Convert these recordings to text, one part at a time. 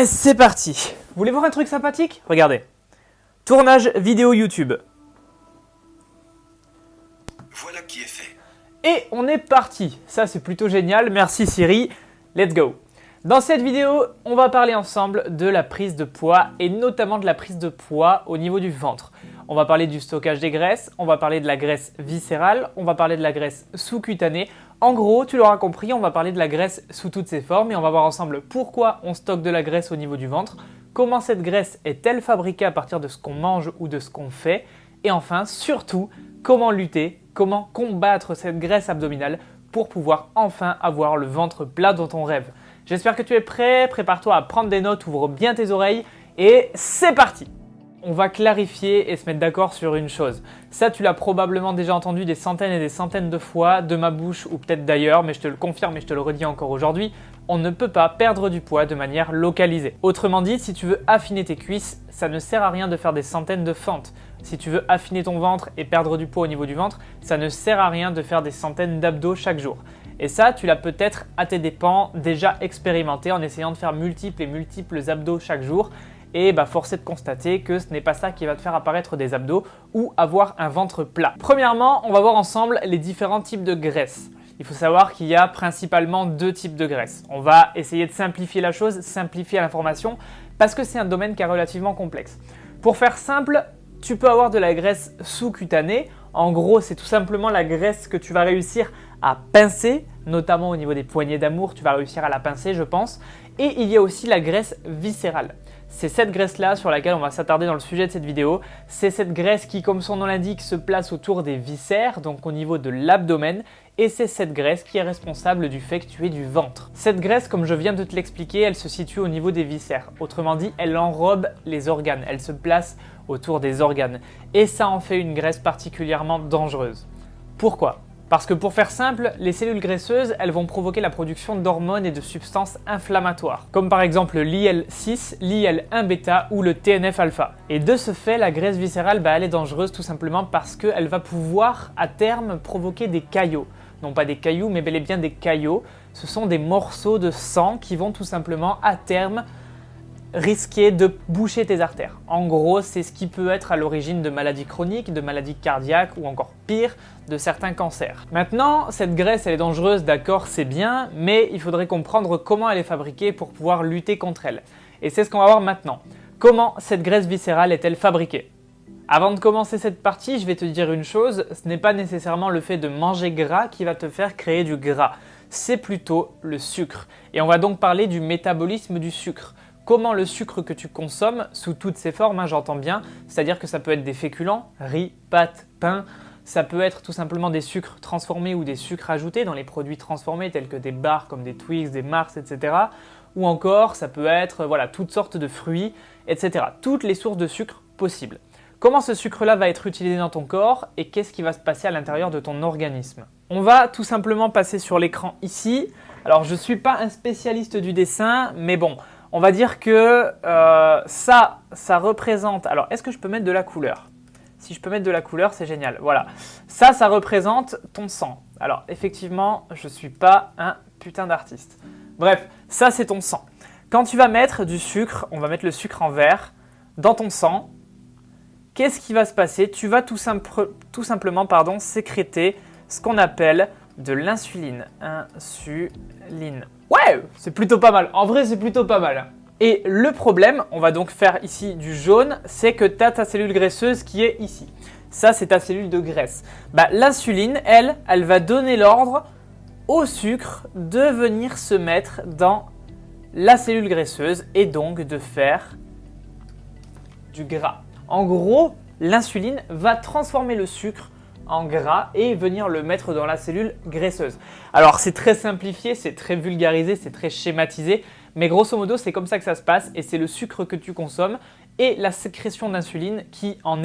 C'est parti. Vous voulez voir un truc sympathique? Regardez. Tournage vidéo YouTube. Voilà qui est fait. Et on est parti. Ça, c'est plutôt génial. Merci Siri. Let's go. Dans cette vidéo, on va parler ensemble de la prise de poids et notamment de la prise de poids au niveau du ventre. On va parler du stockage des graisses, on va parler de la graisse viscérale, on va parler de la graisse sous-cutanée. En gros, tu l'auras compris, on va parler de la graisse sous toutes ses formes et on va voir ensemble pourquoi on stocke de la graisse au niveau du ventre, comment cette graisse est-elle fabriquée à partir de ce qu'on mange ou de ce qu'on fait, et enfin, surtout, comment lutter, comment combattre cette graisse abdominale pour pouvoir enfin avoir le ventre plat dont on rêve. J'espère que tu es prêt, prépare-toi à prendre des notes, ouvre bien tes oreilles et c'est parti! On va clarifier et se mettre d'accord sur une chose. Ça, tu l'as probablement déjà entendu des centaines et des centaines de fois de ma bouche ou peut-être d'ailleurs, mais je te le confirme et je te le redis encore aujourd'hui, on ne peut pas perdre du poids de manière localisée. Autrement dit, si tu veux affiner tes cuisses, ça ne sert à rien de faire des centaines de fentes. Si tu veux affiner ton ventre et perdre du poids au niveau du ventre, ça ne sert à rien de faire des centaines d'abdos chaque jour. Et ça, tu l'as peut-être à tes dépens déjà expérimenté en essayant de faire multiples et multiples abdos chaque jour. Et force est de constater que ce n'est pas ça qui va te faire apparaître des abdos ou avoir un ventre plat. Premièrement, on va voir ensemble les différents types de graisse. Il faut savoir qu'il y a principalement deux types de graisse. On va essayer de simplifier la chose, simplifier l'information, parce que c'est un domaine qui est relativement complexe. Pour faire simple, tu peux avoir de la graisse sous-cutanée. En gros, c'est tout simplement la graisse que tu vas réussir à pincer, notamment au niveau des poignées d'amour, tu vas réussir à la pincer, je pense. Et il y a aussi la graisse viscérale. C'est cette graisse-là sur laquelle on va s'attarder dans le sujet de cette vidéo. C'est cette graisse qui, comme son nom l'indique, se place autour des viscères, donc au niveau de l'abdomen. Et c'est cette graisse qui est responsable du fait que tu aies du ventre. Cette graisse, comme je viens de te l'expliquer, elle se situe au niveau des viscères. Autrement dit, elle enrobe les organes. Elle se place autour des organes. Et ça en fait une graisse particulièrement dangereuse. Pourquoi ? Parce que pour faire simple, les cellules graisseuses, elles vont provoquer la production d'hormones et de substances inflammatoires, comme par exemple l'IL-6, l'IL-1β ou le TNF-alpha. Et de ce fait, la graisse viscérale, elle est dangereuse tout simplement parce qu'elle va pouvoir à terme provoquer des caillots. Non pas des cailloux, mais bel et bien des caillots. Ce sont des morceaux de sang qui vont tout simplement à terme risquer de boucher tes artères. En gros, c'est ce qui peut être à l'origine de maladies chroniques, de maladies cardiaques ou encore pire, de certains cancers. Maintenant, cette graisse, elle est dangereuse, d'accord, c'est bien, mais il faudrait comprendre comment elle est fabriquée pour pouvoir lutter contre elle. Et c'est ce qu'on va voir maintenant. Comment cette graisse viscérale est-elle fabriquée ? Avant de commencer cette partie, je vais te dire une chose, ce n'est pas nécessairement le fait de manger gras qui va te faire créer du gras, c'est plutôt le sucre. Et on va donc parler du métabolisme du sucre. Comment le sucre que tu consommes, sous toutes ses formes, j'entends bien, c'est-à-dire que ça peut être des féculents, riz, pâtes, pain, ça peut être tout simplement des sucres transformés ou des sucres ajoutés dans les produits transformés tels que des barres comme des Twix, des Mars, etc. Ou encore, ça peut être toutes sortes de fruits, etc. Toutes les sources de sucre possibles. Comment ce sucre-là va être utilisé dans ton corps et qu'est-ce qui va se passer à l'intérieur de ton organisme? On va tout simplement passer sur l'écran ici. Alors, je ne suis pas un spécialiste du dessin, mais bon, on va dire que ça représente… Alors, est-ce que je peux mettre de la couleur? Si je peux mettre de la couleur, c'est génial. Voilà. Ça représente ton sang. Alors, effectivement, je ne suis pas un putain d'artiste. Bref, ça, c'est ton sang. Quand tu vas mettre du sucre, on va mettre le sucre en verre, dans ton sang, qu'est-ce qui va se passer? Tu vas tout simplement sécréter ce qu'on appelle de l'insuline. Insuline. Ouais, c'est plutôt pas mal. En vrai, c'est plutôt pas mal. Et le problème, on va donc faire ici du jaune, c'est que tu as ta cellule graisseuse qui est ici. Ça, c'est ta cellule de graisse. L'insuline, elle va donner l'ordre au sucre de venir se mettre dans la cellule graisseuse et donc de faire du gras. En gros, l'insuline va transformer le sucre en gras et venir le mettre dans la cellule graisseuse. Alors c'est très simplifié, c'est très vulgarisé, c'est très schématisé, mais grosso modo c'est comme ça que ça se passe et c'est le sucre que tu consommes et la sécrétion d'insuline qui en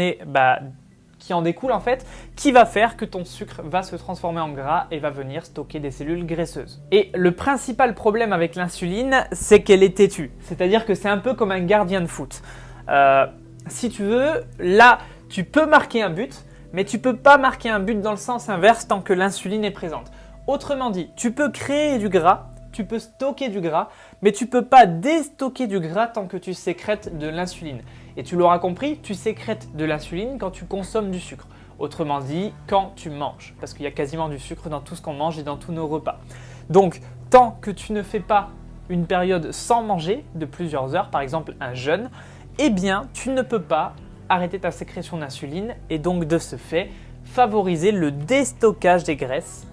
découle en fait, qui va faire que ton sucre va se transformer en gras et va venir stocker des cellules graisseuses. Et le principal problème avec l'insuline, c'est qu'elle est têtue, c'est-à-dire que c'est un peu comme un gardien de foot. Si tu veux, là tu peux marquer un but, mais tu ne peux pas marquer un but dans le sens inverse tant que l'insuline est présente. Autrement dit, tu peux créer du gras, tu peux stocker du gras, mais tu ne peux pas déstocker du gras tant que tu sécrètes de l'insuline. Et tu l'auras compris, tu sécrètes de l'insuline quand tu consommes du sucre. Autrement dit, quand tu manges, parce qu'il y a quasiment du sucre dans tout ce qu'on mange et dans tous nos repas. Donc, tant que tu ne fais pas une période sans manger de plusieurs heures, par exemple un jeûne, eh bien, tu ne peux pas arrêter ta sécrétion d'insuline et donc de ce fait, favoriser le déstockage des graisses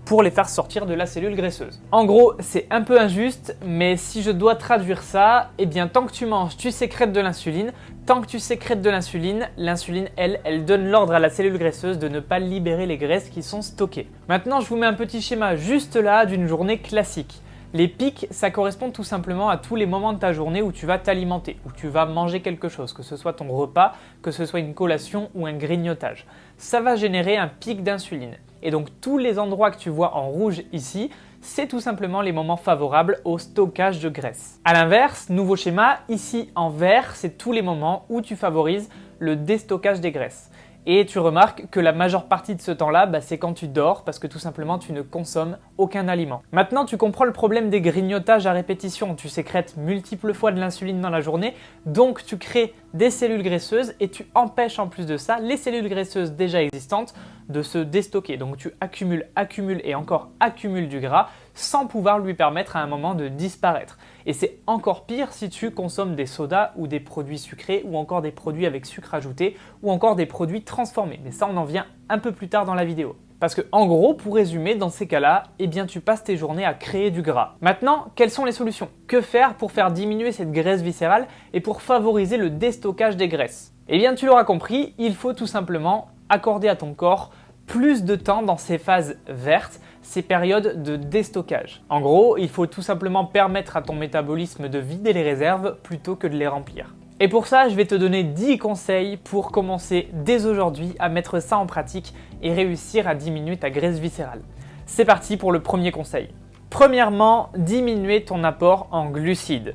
pour les faire sortir de la cellule graisseuse. En gros, c'est un peu injuste, mais si je dois traduire ça, eh bien tant que tu manges, tu sécrètes de l'insuline. Tant que tu sécrètes de l'insuline, l'insuline, elle donne l'ordre à la cellule graisseuse de ne pas libérer les graisses qui sont stockées. Maintenant, je vous mets un petit schéma juste là d'une journée classique. Les pics, ça correspond tout simplement à tous les moments de ta journée où tu vas t'alimenter, où tu vas manger quelque chose, que ce soit ton repas, que ce soit une collation ou un grignotage. Ça va générer un pic d'insuline. Et donc tous les endroits que tu vois en rouge ici, c'est tout simplement les moments favorables au stockage de graisse. A l'inverse, nouveau schéma, ici en vert, c'est tous les moments où tu favorises le déstockage des graisses. Et tu remarques que la majeure partie de ce temps-là, c'est quand tu dors parce que tout simplement tu ne consommes aucun aliment. Maintenant, tu comprends le problème des grignotages à répétition. Tu sécrètes multiples fois de l'insuline dans la journée, donc tu crées des cellules graisseuses et tu empêches en plus de ça les cellules graisseuses déjà existantes de se déstocker. Donc tu accumules et encore accumules du gras sans pouvoir lui permettre à un moment de disparaître. Et c'est encore pire si tu consommes des sodas ou des produits sucrés ou encore des produits avec sucre ajouté ou encore des produits transformés. Mais ça, on en vient un peu plus tard dans la vidéo. Parce que en gros, pour résumer, dans ces cas-là, eh bien tu passes tes journées à créer du gras. Maintenant, quelles sont les solutions? Que faire pour faire diminuer cette graisse viscérale et pour favoriser le déstockage des graisses? Eh bien tu l'auras compris, il faut tout simplement accorder à ton corps plus de temps dans ces phases vertes, ces périodes de déstockage. En gros, il faut tout simplement permettre à ton métabolisme de vider les réserves plutôt que de les remplir. Et pour ça, je vais te donner 10 conseils pour commencer dès aujourd'hui à mettre ça en pratique et réussir à diminuer ta graisse viscérale. C'est parti pour le premier conseil. Premièrement, diminuer ton apport en glucides.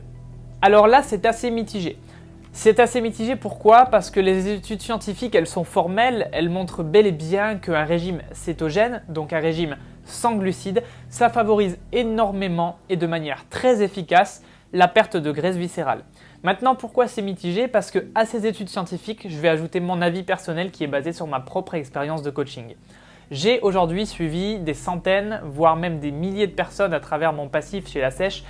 Alors là, c'est assez mitigé. C'est assez mitigé pourquoi? Parce que les études scientifiques, elles sont formelles, elles montrent bel et bien qu'un régime cétogène, donc un régime sans glucides, ça favorise énormément et de manière très efficace la perte de graisse viscérale. Maintenant, pourquoi c'est mitigé? Parce que à ces études scientifiques, je vais ajouter mon avis personnel qui est basé sur ma propre expérience de coaching. J'ai aujourd'hui suivi des centaines, voire même des milliers de personnes à travers mon passif chez La Sèche,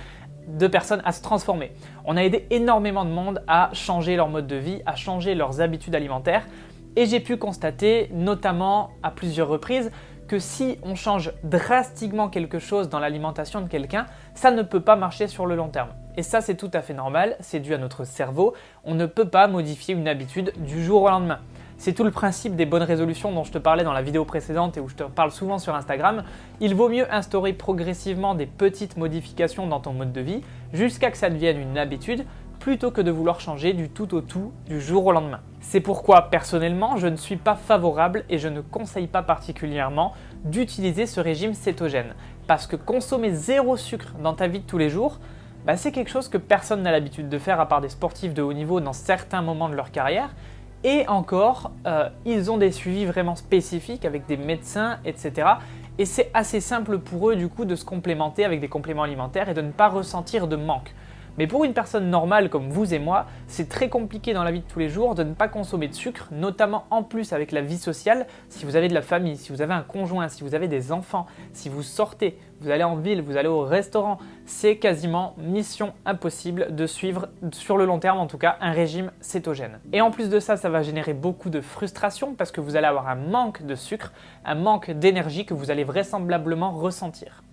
de personnes à se transformer. On a aidé énormément de monde à changer leur mode de vie, à changer leurs habitudes alimentaires et j'ai pu constater, notamment à plusieurs reprises, que si on change drastiquement quelque chose dans l'alimentation de quelqu'un, ça ne peut pas marcher sur le long terme. Et ça, c'est tout à fait normal, c'est dû à notre cerveau. On ne peut pas modifier une habitude du jour au lendemain. C'est tout le principe des bonnes résolutions dont je te parlais dans la vidéo précédente et où je te parle souvent sur Instagram. Il vaut mieux instaurer progressivement des petites modifications dans ton mode de vie jusqu'à que ça devienne une habitude plutôt que de vouloir changer du tout au tout du jour au lendemain. C'est pourquoi personnellement, je ne suis pas favorable et je ne conseille pas particulièrement d'utiliser ce régime cétogène. Parce que consommer zéro sucre dans ta vie de tous les jours, c'est quelque chose que personne n'a l'habitude de faire à part des sportifs de haut niveau dans certains moments de leur carrière. Et encore, ils ont des suivis vraiment spécifiques avec des médecins, etc. Et c'est assez simple pour eux du coup de se complémenter avec des compléments alimentaires et de ne pas ressentir de manque. Mais pour une personne normale comme vous et moi, c'est très compliqué dans la vie de tous les jours de ne pas consommer de sucre, notamment en plus avec la vie sociale. Si vous avez de la famille, si vous avez un conjoint, si vous avez des enfants, si vous sortez, vous allez en ville, vous allez au restaurant, c'est quasiment mission impossible de suivre, sur le long terme en tout cas, un régime cétogène. Et en plus de ça, ça va générer beaucoup de frustration parce que vous allez avoir un manque de sucre, un manque d'énergie que vous allez vraisemblablement ressentir.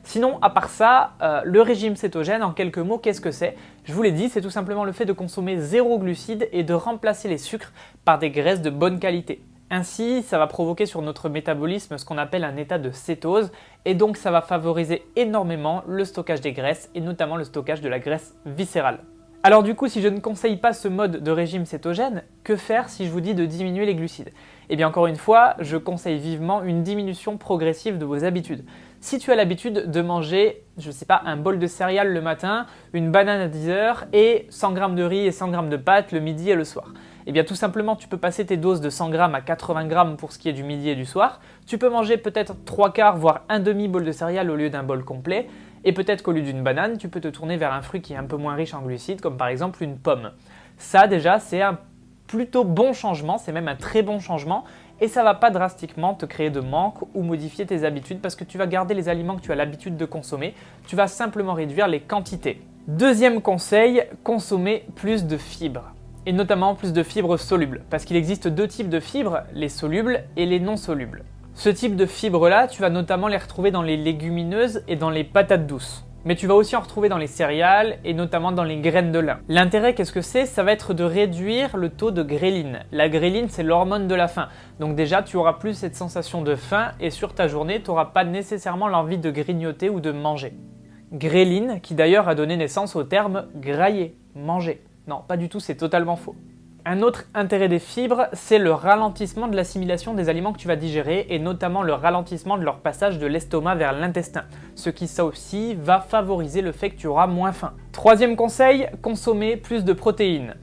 Sinon, à part ça, le régime cétogène, en quelques mots, qu'est-ce que c'est? Je vous l'ai dit, c'est tout simplement le fait de consommer zéro glucides et de remplacer les sucres par des graisses de bonne qualité. Ainsi, ça va provoquer sur notre métabolisme ce qu'on appelle un état de cétose et donc ça va favoriser énormément le stockage des graisses et notamment le stockage de la graisse viscérale. Alors du coup, si je ne conseille pas ce mode de régime cétogène, que faire si je vous dis de diminuer les glucides? Eh bien encore une fois, je conseille vivement une diminution progressive de vos habitudes. Si tu as l'habitude de manger, un bol de céréales le matin, une banane à 10h et 100 g de riz et 100 g de pâtes le midi et le soir. Eh bien tout simplement, tu peux passer tes doses de 100 g à 80 g pour ce qui est du midi et du soir. Tu peux manger peut-être 3/4 voire un demi bol de céréales au lieu d'un bol complet. Et peut-être qu'au lieu d'une banane, tu peux te tourner vers un fruit qui est un peu moins riche en glucides, comme par exemple une pomme. Ça déjà, c'est un plutôt bon changement, c'est même un très bon changement, et ça ne va pas drastiquement te créer de manque ou modifier tes habitudes parce que tu vas garder les aliments que tu as l'habitude de consommer, tu vas simplement réduire les quantités. Deuxième conseil, consommer plus de fibres. Et notamment plus de fibres solubles, parce qu'il existe deux types de fibres, les solubles et les non solubles. Ce type de fibres-là, tu vas notamment les retrouver dans les légumineuses et dans les patates douces. Mais tu vas aussi en retrouver dans les céréales et notamment dans les graines de lin. L'intérêt, qu'est-ce que c'est? Ça va être de réduire le taux de gréline. La gréline, c'est l'hormone de la faim. Donc déjà, tu auras plus cette sensation de faim et sur ta journée, tu n'auras pas nécessairement l'envie de grignoter ou de manger. Gréline, qui d'ailleurs a donné naissance au terme grailler, manger. Non, pas du tout, c'est totalement faux. Un autre intérêt des fibres, c'est le ralentissement de l'assimilation des aliments que tu vas digérer et notamment le ralentissement de leur passage de l'estomac vers l'intestin, ce qui ça aussi va favoriser le fait que tu auras moins faim. Troisième conseil, consommer plus de protéines.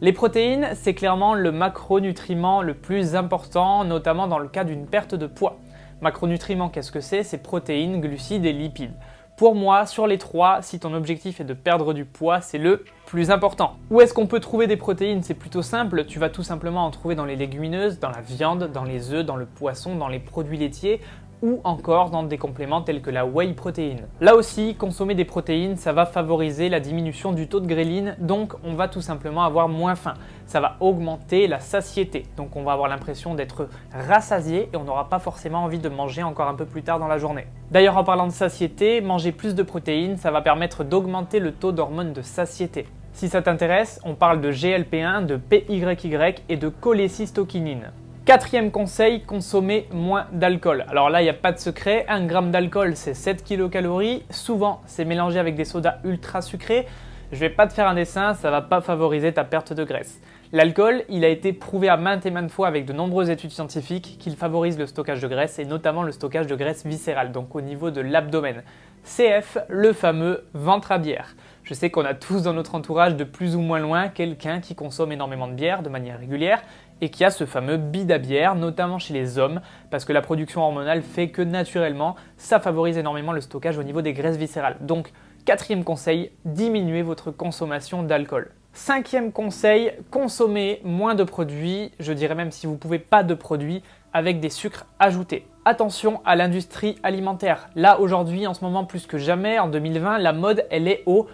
Les protéines, c'est clairement le macronutriment le plus important, notamment dans le cas d'une perte de poids. Macronutriments, qu'est-ce que c'est? C'est protéines, glucides et lipides. Pour moi, sur les trois, si ton objectif est de perdre du poids, c'est le plus important. Où est-ce qu'on peut trouver des protéines? C'est plutôt simple, tu vas tout simplement en trouver dans les légumineuses, dans la viande, dans les œufs, dans le poisson, dans les produits laitiers ou encore dans des compléments tels que la whey protéine. Là aussi, consommer des protéines, ça va favoriser la diminution du taux de gréline, donc on va tout simplement avoir moins faim. Ça va augmenter la satiété, donc on va avoir l'impression d'être rassasié et on n'aura pas forcément envie de manger encore un peu plus tard dans la journée. D'ailleurs, en parlant de satiété, manger plus de protéines, ça va permettre d'augmenter le taux d'hormone de satiété. Si ça t'intéresse, on parle de GLP-1, de PYY et de cholécystokinine. Quatrième conseil, consommer moins d'alcool. Alors là, il n'y a pas de secret, 1 g d'alcool c'est 7 kcal, souvent c'est mélangé avec des sodas ultra sucrés. Je ne vais pas te faire un dessin, ça ne va pas favoriser ta perte de graisse. L'alcool, il a été prouvé à maintes et maintes fois avec de nombreuses études scientifiques qu'il favorise le stockage de graisse et notamment le stockage de graisse viscérale, donc au niveau de l'abdomen. CF, le fameux ventre à bière. Je sais qu'on a tous dans notre entourage de plus ou moins loin quelqu'un qui consomme énormément de bière de manière régulière et qui a ce fameux bide à bière, notamment chez les hommes, parce que la production hormonale fait que naturellement, ça favorise énormément le stockage au niveau des graisses viscérales. Donc, quatrième conseil, diminuez votre consommation d'alcool. Cinquième conseil, consommez moins de produits, je dirais même si vous ne pouvez pas de produits avec des sucres ajoutés. Attention à l'industrie alimentaire. Là, aujourd'hui, en ce moment, plus que jamais, en 2020, la mode, elle est au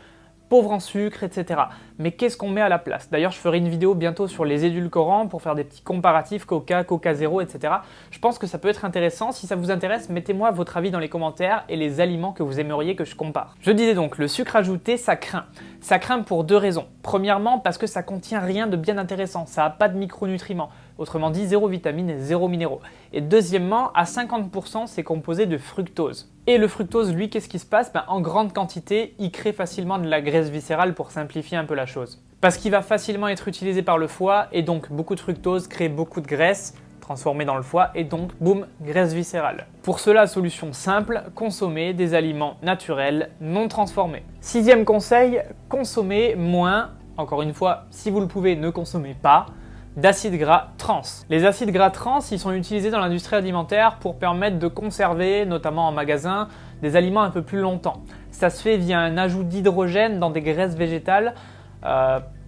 pauvre en sucre, etc. Mais qu'est-ce qu'on met à la place? D'ailleurs, je ferai une vidéo bientôt sur les édulcorants pour faire des petits comparatifs Coca, Coca Zéro, etc. Je pense que ça peut être intéressant. Si ça vous intéresse, mettez-moi votre avis dans les commentaires et les aliments que vous aimeriez que je compare. Je disais donc, le sucre ajouté, ça craint. Ça craint pour deux raisons. Premièrement, parce que ça contient rien de bien intéressant. Ça n'a pas de micronutriments. Autrement dit, 0 vitamines et 0 minéraux. Et deuxièmement, à 50%, c'est composé de fructose. Et le fructose, lui, qu'est-ce qui se passe? En grande quantité, il crée facilement de la graisse viscérale pour simplifier un peu la chose. Parce qu'il va facilement être utilisé par le foie et donc beaucoup de fructose crée beaucoup de graisse transformée dans le foie et donc, boum, graisse viscérale. Pour cela, solution simple, consommer des aliments naturels non transformés. Sixième conseil, consommer moins, encore une fois, si vous le pouvez, ne consommez pas, d'acides gras trans. Les acides gras trans, ils sont utilisés dans l'industrie alimentaire pour permettre de conserver, notamment en magasin, des aliments un peu plus longtemps. Ça se fait via un ajout d'hydrogène dans des graisses végétales.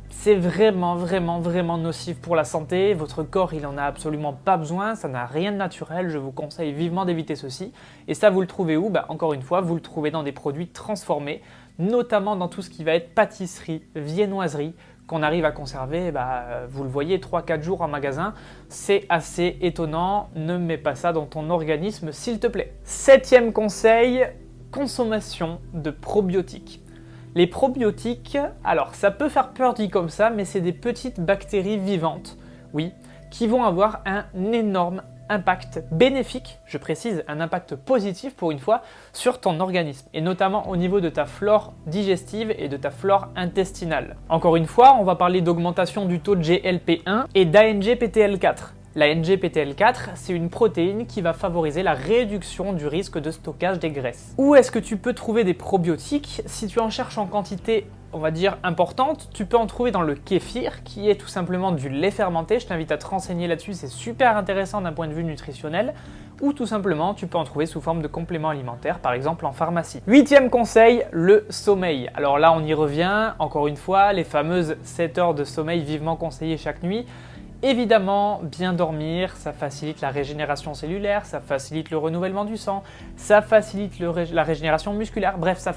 C'est vraiment nocif pour la santé. Votre corps, il en a absolument pas besoin. Ça n'a rien de naturel. Je vous conseille vivement d'éviter ceci. Et ça, vous le trouvez où? Encore une fois, vous le trouvez dans des produits transformés, notamment dans tout ce qui va être pâtisserie, viennoiserie, qu'on arrive à conserver, vous le voyez, 3-4 jours en magasin. C'est assez étonnant. Ne mets pas ça dans ton organisme, s'il te plaît. Septième conseil, consommation de probiotiques. Les probiotiques, alors ça peut faire peur dit comme ça, mais c'est des petites bactéries vivantes, oui, qui vont avoir un énorme impact bénéfique, je précise, un impact positif pour une fois, sur ton organisme, et notamment au niveau de ta flore digestive et de ta flore intestinale. Encore une fois, on va parler d'augmentation du taux de GLP-1 et d'ANGPTL4. La NGPTL4, c'est une protéine qui va favoriser la réduction du risque de stockage des graisses. Où est-ce que tu peux trouver des probiotiques? Si tu en cherches en quantité, on va dire importante, tu peux en trouver dans le kéfir, qui est tout simplement du lait fermenté. Je t'invite à te renseigner là-dessus, c'est super intéressant d'un point de vue nutritionnel. ou tout simplement tu peux en trouver sous forme de compléments alimentaires, par exemple en pharmacie. 8e conseil, le sommeil. Alors là on y revient, encore une fois, les fameuses 7 heures de sommeil vivement conseillées chaque nuit. Évidemment, bien dormir, ça facilite la régénération cellulaire, ça facilite le renouvellement du sang, ça facilite la régénération musculaire, bref, ça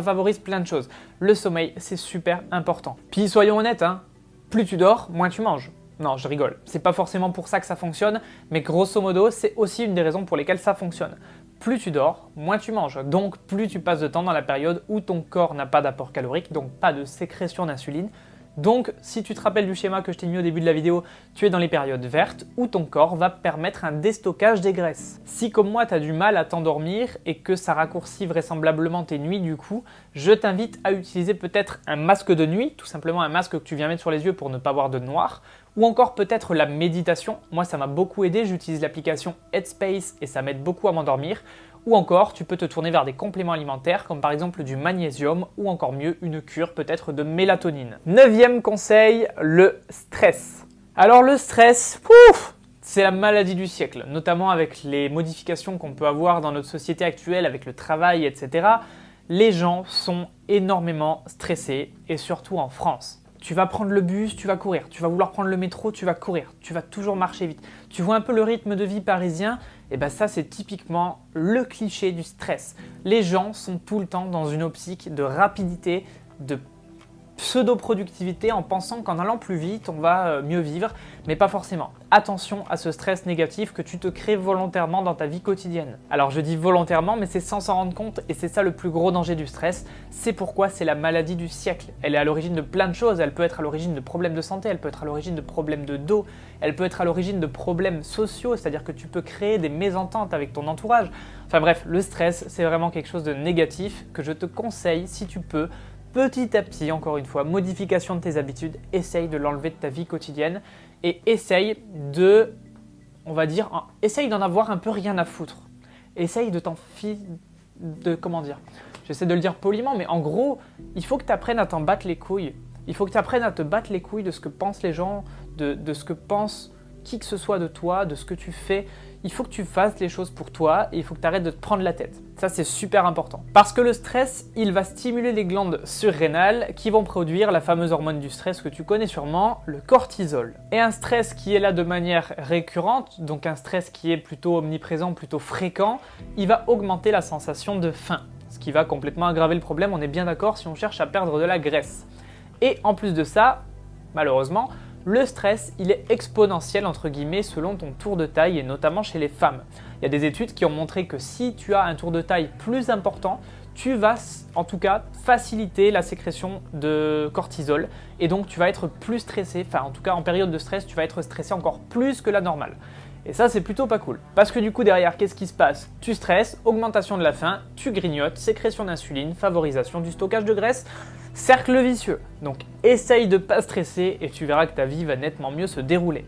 favorise plein de choses. Le sommeil, c'est super important. Puis soyons honnêtes, hein, plus tu dors, moins tu manges. Non, je rigole, c'est pas forcément pour ça que ça fonctionne, mais grosso modo, c'est aussi une des raisons pour lesquelles ça fonctionne. Plus tu dors, moins tu manges, donc plus tu passes de temps dans la période où ton corps n'a pas d'apport calorique, donc pas de sécrétion d'insuline. Donc, si tu te rappelles du schéma que je t'ai mis au début de la vidéo, tu es dans les périodes vertes où ton corps va permettre un déstockage des graisses. Si comme moi, tu as du mal à t'endormir et que ça raccourcit vraisemblablement tes nuits du coup, je t'invite à utiliser peut-être un masque de nuit, tout simplement un masque que tu viens mettre sur les yeux pour ne pas voir de noir, ou encore peut-être la méditation. Moi, ça m'a beaucoup aidé, j'utilise l'application Headspace et ça m'aide beaucoup à m'endormir. Ou encore, tu peux te tourner vers des compléments alimentaires comme par exemple du magnésium ou encore mieux une cure peut-être de mélatonine. 9e conseil, le stress. Alors le stress, c'est la maladie du siècle, notamment avec les modifications qu'on peut avoir dans notre société actuelle avec le travail, etc. Les gens sont énormément stressés et surtout en France. Tu vas prendre le bus, tu vas courir. Tu vas vouloir prendre le métro, tu vas courir. Tu vas toujours marcher vite. Tu vois un peu le rythme de vie parisien, et bien ça c'est typiquement le cliché du stress. Les gens sont tout le temps dans une optique de rapidité, de pseudo-productivité en pensant qu'en allant plus vite, on va mieux vivre, mais pas forcément. Attention à ce stress négatif que tu te crées volontairement dans ta vie quotidienne. Alors je dis volontairement, mais c'est sans s'en rendre compte et c'est ça le plus gros danger du stress. C'est pourquoi c'est la maladie du siècle. Elle est à l'origine de plein de choses. Elle peut être à l'origine de problèmes de santé, elle peut être à l'origine de problèmes de dos, elle peut être à l'origine de problèmes sociaux, c'est-à-dire que tu peux créer des mésententes avec ton entourage. Enfin bref, le stress, c'est vraiment quelque chose de négatif que je te conseille, si tu peux, petit à petit, encore une fois, modification de tes habitudes, essaye de l'enlever de ta vie quotidienne et essaye de, on va dire, essaye d'en avoir un peu rien à foutre. Essaye de comment dire, j'essaie de le dire poliment, mais en gros, il faut que tu apprennes à t'en battre les couilles. Il faut que tu apprennes à te battre les couilles de ce que pensent les gens, de ce que pense qui que ce soit de toi, de ce que tu fais. Il faut que tu fasses les choses pour toi et il faut que tu arrêtes de te prendre la tête. Ça, c'est super important. Parce que le stress, il va stimuler les glandes surrénales qui vont produire la fameuse hormone du stress que tu connais sûrement, le cortisol. Et un stress qui est là de manière récurrente, donc un stress qui est plutôt omniprésent, plutôt fréquent, il va augmenter la sensation de faim. Ce qui va complètement aggraver le problème, on est bien d'accord si on cherche à perdre de la graisse. Et en plus de ça, malheureusement, le stress, il est exponentiel entre guillemets selon ton tour de taille et notamment chez les femmes. Il y a des études qui ont montré que si tu as un tour de taille plus important, tu vas en tout cas faciliter la sécrétion de cortisol et donc tu vas être plus stressé, enfin en tout cas en période de stress, tu vas être stressé encore plus que la normale. Et ça, c'est plutôt pas cool. Parce que du coup, derrière, qu'est-ce qui se passe? Tu stresses, augmentation de la faim, tu grignotes, sécrétion d'insuline, favorisation du stockage de graisse, cercle vicieux. Donc, essaye de pas stresser et tu verras que ta vie va nettement mieux se dérouler.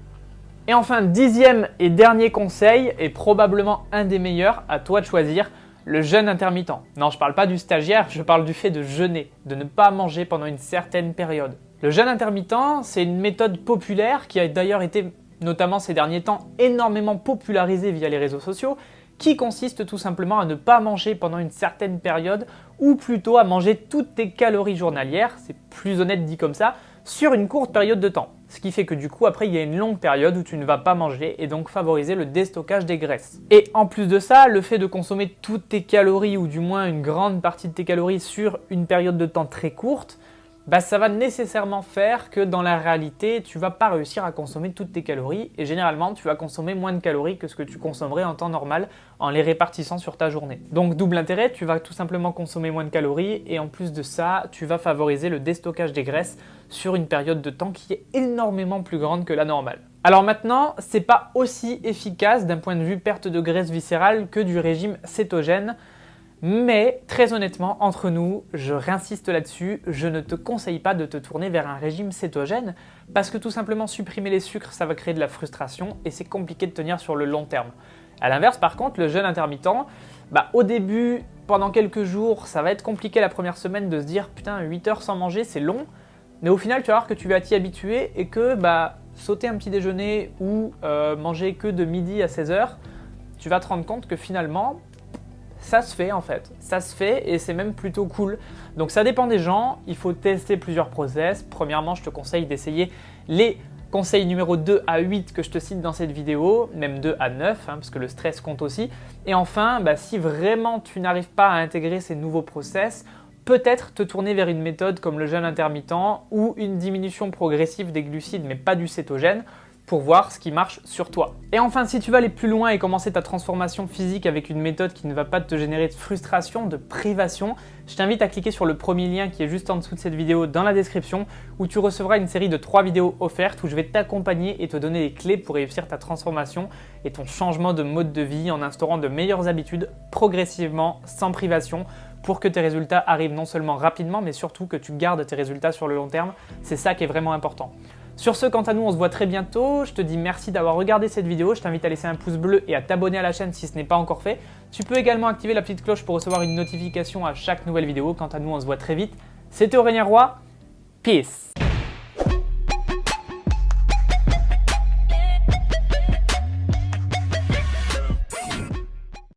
Et enfin, 10e et dernier conseil, et probablement un des meilleurs, à toi de choisir, le jeûne intermittent. Non, je parle pas du stagiaire, je parle du fait de jeûner, de ne pas manger pendant une certaine période. Le jeûne intermittent, c'est une méthode populaire qui a d'ailleurs été notamment ces derniers temps énormément popularisé via les réseaux sociaux, qui consiste tout simplement à ne pas manger pendant une certaine période, ou plutôt à manger toutes tes calories journalières, c'est plus honnête dit comme ça, sur une courte période de temps. Ce qui fait que du coup après il y a une longue période où tu ne vas pas manger et donc favoriser le déstockage des graisses. Et en plus de ça, le fait de consommer toutes tes calories ou du moins une grande partie de tes calories sur une période de temps très courte, ça va nécessairement faire que dans la réalité, tu vas pas réussir à consommer toutes tes calories et généralement, tu vas consommer moins de calories que ce que tu consommerais en temps normal en les répartissant sur ta journée. Donc double intérêt, tu vas tout simplement consommer moins de calories et en plus de ça, tu vas favoriser le déstockage des graisses sur une période de temps qui est énormément plus grande que la normale. Alors maintenant, c'est pas aussi efficace d'un point de vue perte de graisse viscérale que du régime cétogène. Mais très honnêtement, entre nous, je réinsiste là-dessus, je ne te conseille pas de te tourner vers un régime cétogène parce que tout simplement supprimer les sucres, ça va créer de la frustration et c'est compliqué de tenir sur le long terme. A l'inverse, par contre, le jeûne intermittent, au début, pendant quelques jours, ça va être compliqué la première semaine de se dire « Putain, 8 heures sans manger, c'est long », mais au final, tu vas voir que tu vas t'y habituer et que sauter un petit déjeuner ou manger que de midi à 16 heures, tu vas te rendre compte que finalement, ça se fait en fait. Ça se fait et c'est même plutôt cool. Donc ça dépend des gens, il faut tester plusieurs process. Premièrement, je te conseille d'essayer les conseils numéro 2 à 8 que je te cite dans cette vidéo, même 2 à 9, parce que le stress compte aussi. Et enfin, si vraiment tu n'arrives pas à intégrer ces nouveaux process, peut-être te tourner vers une méthode comme le jeûne intermittent ou une diminution progressive des glucides mais pas du cétogène pour voir ce qui marche sur toi. Et enfin, si tu veux aller plus loin et commencer ta transformation physique avec une méthode qui ne va pas te générer de frustration, de privation, je t'invite à cliquer sur le premier lien qui est juste en dessous de cette vidéo dans la description où tu recevras une série de 3 vidéos offertes où je vais t'accompagner et te donner les clés pour réussir ta transformation et ton changement de mode de vie en instaurant de meilleures habitudes progressivement, sans privation, pour que tes résultats arrivent non seulement rapidement, mais surtout que tu gardes tes résultats sur le long terme. C'est ça qui est vraiment important. Sur ce, quant à nous, on se voit très bientôt. Je te dis merci d'avoir regardé cette vidéo. Je t'invite à laisser un pouce bleu et à t'abonner à la chaîne si ce n'est pas encore fait. Tu peux également activer la petite cloche pour recevoir une notification à chaque nouvelle vidéo. Quant à nous, on se voit très vite. C'était Aurélien Roy. Peace.